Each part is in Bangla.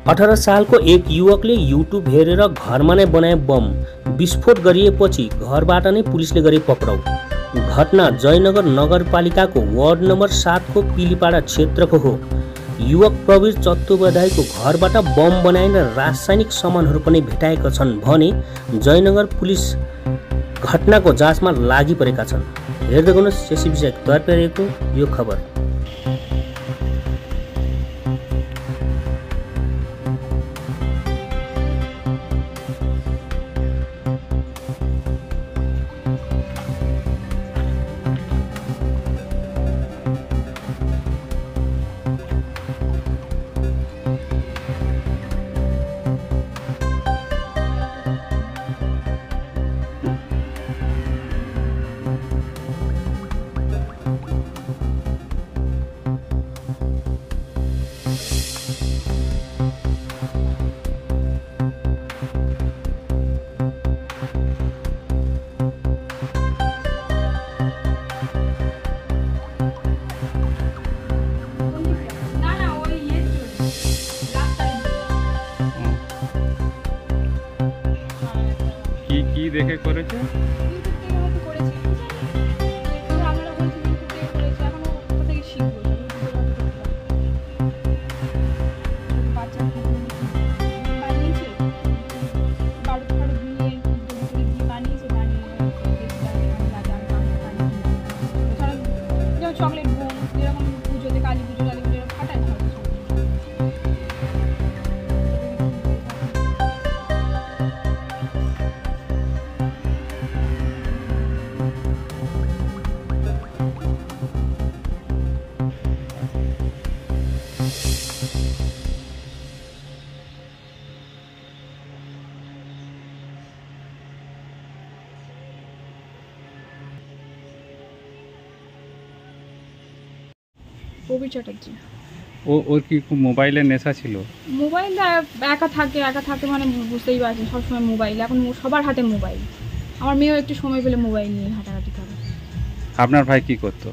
18 सालको एक युवकले युट्युब हेरेर घरमा नै बनाए बम। विस्फोट गरिएपछि घरबाट नै पुलिसले गरे पक्राउ। घटना जयनगर नगरपालिकाको वार्ड नम्बर 7 को पिलीपाडा क्षेत्रको हो। युवक प्रवीर चट्टोपाध्यायको घरबाट बम बनाएर रासायनिक सामानहरू पनि भेटाएका छन् भने जयनगर पुलिस घटनाको जाँचमा लागिपरेका छन्। हेर्दै गर्नुहोस् एसबी तर्पेको यो खबर। কি দেখে করেছে? চকলেট বোম যেরকম পুজোতে কালী পুজো ফাটায় না। প্রবীর চ্যাটার্জি। ওর কি মোবাইলের নেশা ছিল? মোবাইল একা থাকে মানে বুঝতেই পারছেন, সবসময় মোবাইল। এখন সবার হাতে মোবাইল। আমার মেয়েও একটু সময় পেলে মোবাইল নিয়ে হাঁটাহাঁটি করে। আপনার ভাই কি করতো?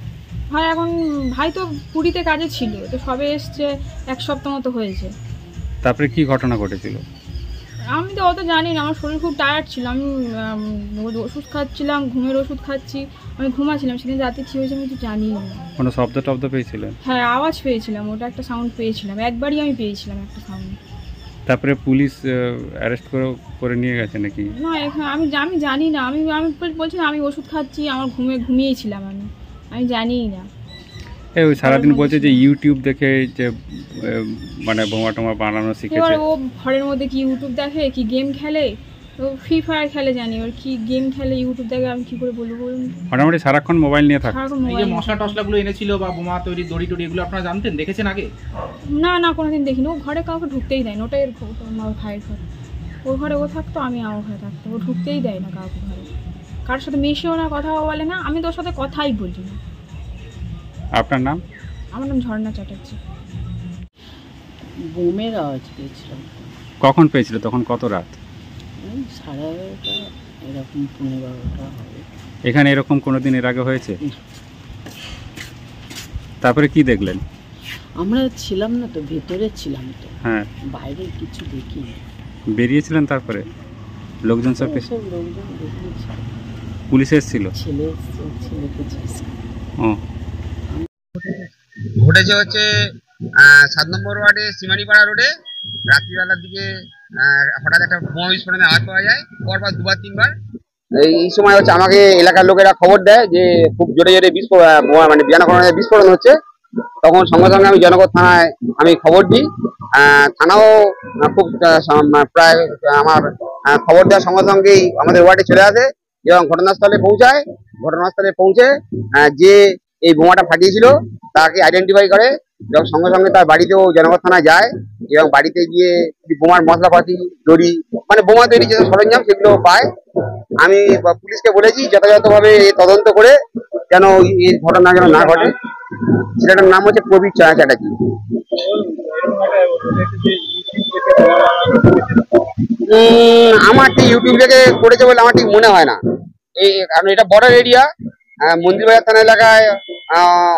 ভাই তো পুরীতে কাজে ছিল, তো সবে এসছে, এক সপ্তাহ মতো হয়েছে। তারপরে কি ঘটনা ঘটেছিল? আমি তো অত জানি না, আমার শরীর খুব টায়ার্ড ছিল। আমি ওষুধ খাচ্ছিলাম, ঘুমের ওষুধ খাচ্ছি, আমি ঘুমাচ্ছিলাম। সেদিন রাতে কি হয়েছে আমি তো জানি না। কোনো শব্দ পেয়েছিলেন? হ্যাঁ, আওয়াজ পেয়েছিলাম, ওটা একটা সাউন্ড পেয়েছিলাম, একবারই আমি পেয়েছিলাম একটা সাউন্ড। তারপরে পুলিশ অ্যারেস্ট করে নিয়ে গেছে নাকি? না, আমি জানি না। আমি বলছি না, আমি ওষুধ খাচ্ছি, আমার ঘুমিয়েছিলাম। আমি জানিই না। ওই সারাদিন বলছে যে ইউটিউব দেখে যে মানে বোমা টোমা বানানো শিখেছে। এবার ও ঘরের মধ্যে কি ইউটিউব দেখে, কি গেম খেলে, তো ফ্রি ফায়ার খেলে জানি। ওর কি গেম খেলে, ইউটিউব দেখে, আমি কি করে বলবো বলুন? মোটামুটি সারাক্ষণ মোবাইল নিয়ে থাকে। এই যে মশলা টসলাগুলো এনেছিল বা বোমা তৈরি দড়ি এগুলো আপনারা জানতেন, দেখেছেন আগে? না, কোনোদিন দেখিনি। ও ঘরে কাউকে ঢুকতেই দেয় না। ওটাই আমার ভাইয়ের ঘর। ওর ঘরে ও থাকতো, আমি আমার ঘরে থাকতো। ও ঢুকতেই দেয় না কাউকে ঘরে। কারোর সাথে মিশেও না, কথাও বলে না। আমি তোর সাথে কথাই বলি না। আপনার নাম? আমার নাম ঝর্ণা চ্যাটার্জি। বোমের আওয়াজ পেয়েছিলাম। কখন পেয়েছিল? তখন কত রাত? 11:30 এরকম, 12:30 হবে। এখানে এরকম কোনোদিন এর আগে হয়েছে? তারপরে কি দেখলেন? আমরা ছিলাম না তো, ভেতরে ছিলাম তো। হ্যাঁ, বাইরে কিছু দেখিনি। বেরিয়েছিলেন? তারপরে লোকজন সব লোকজন বেরিয়েছে। পুলিশ এসেছিল? ছেলেকে চাইছে। ও, ঘটেছে হচ্ছে 7 নম্বর ওয়ার্ডে সিমানিপাড়া রোডে রাত্রিবেলার দিকে হঠাৎ একটা বোমা বিস্ফোরণের আওয়াজ পাওয়া যায়। পরপর দুবার তিনবার এই সময় হচ্ছে আমাকে এলাকার লোকেরা খবর দেয় যে খুব জোরে বোমা মানে বিস্ফোরণ হচ্ছে। তখন সঙ্গে সঙ্গে আমি জনগণ থানায় আমি খবর দিই। থানাও খুব প্রায় আমার খবর দেওয়ার সঙ্গে সঙ্গেই আমাদের ওয়ার্ডে চলে আসে এবং ঘটনাস্থলে পৌঁছায়। ঘটনাস্থলে পৌঁছে যে এই বোমাটা ফাটিয়েছিল তাকে আইডেন্টিফাই করে এবং সঙ্গে সঙ্গে তার বাড়িতেও জনগণ থানায় যায় এবং বাড়িতে গিয়ে বোমার মশলাপাতি, দড়ি, মানে বোমা তৈরি যে সরঞ্জাম সেগুলো পায়। আমি পুলিশকে বলেছি যথাযথভাবে তদন্ত করে যেন এই ঘটনা যেন না ঘটে। ছেলেটার নাম হচ্ছে প্রবীর চ্যাটার্জি। আমার ঠিক ইউটিউব থেকে করেছে বলে আমার ঠিক মনে হয় না। এই কারণ এটা বর্ডার এরিয়া, মন্দিরবাজার থানা এলাকায়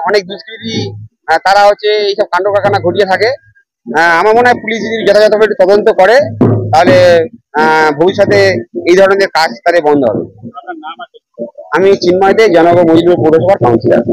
অনেক দুষ্কৃতী তারা হচ্ছে এইসব কাণ্ড কারখানা ঘটিয়ে থাকে। আমার মনে হয় পুলিশ যদি যথাযথভাবে তদন্ত করে তাহলে ভবিষ্যতে এই ধরনের কাজ তাহলে বন্ধ হবে। আমি চিন্ময় দে, জনগণ মজদুর পৌরসভার কাউন্সিলর।